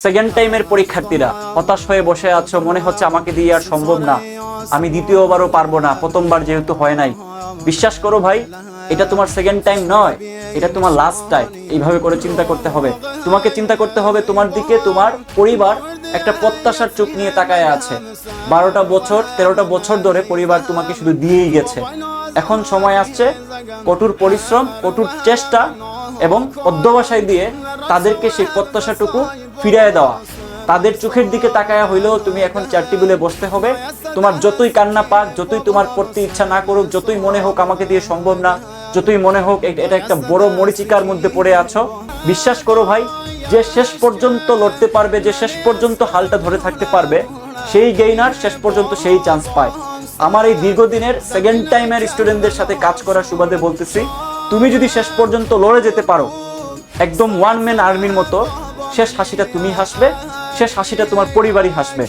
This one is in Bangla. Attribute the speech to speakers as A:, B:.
A: সেকেন্ড টাইমের পরীক্ষার্থীরা হতাশ হয়ে বসে আছো, মনে হচ্ছে আমাকে দিয়ে আর সম্ভব না, আমি দ্বিতীয়বারও পারবো না, প্রথমবার যেহেতু হয় নাই। বিশ্বাস করো ভাই, এটা তোমার সেকেন্ড টাইম নয়, এটা তোমার লাস্ট টাইম। এইভাবে করে চিন্তা করতে হবে। তোমাকে চিন্তা করতে হবে তোমার দিকে তোমার পরিবার একটা প্রত্যাশার চোখ নিয়ে তাকায় আছে। 12টা বছর 13টা বছর ধরে পরিবার তোমাকে শুধু দিয়েই গেছে। এখন সময় আসছে কঠোর পরিশ্রম, কঠোর চেষ্টা এবং অধ্যবসায় দিয়ে তাদেরকে সেই প্রত্যাশাটুকু ফিরিয়ে দেওয়া। তাদের চোখের দিকে তাকায়া হইলেও তুমি এখন চেয়ার টেবিলে বসতে হবে। তোমার যতই কান্না পাক, যতই তোমার পড়তে ইচ্ছা না করুক, যতই মনে হোক আমাকে দিয়ে সম্ভব না, যতই মনে হোক এটা একটা বড় মরিচিকার মধ্যে পড়ে আছো, বিশ্বাস করো ভাই, যে শেষ পর্যন্ত লড়তে পারবে, যে শেষ পর্যন্ত হালটা ধরে থাকতে পারবে, সেই গেইনার, শেষ পর্যন্ত সেই চান্স পায়। আমার এই দীর্ঘদিনের সেকেন্ড টাইমের স্টুডেন্টদের সাথে কাজ করার সুবাদে বলতেছি, তুমি যদি শেষ পর্যন্ত লড়ে যেতে পারো, একদম ওয়ান ম্যান আর্মির মতো, শেষ হাসিটা তুমি হাসবে, শেষ হাসিটা তোমার পরিবারই হাসবে।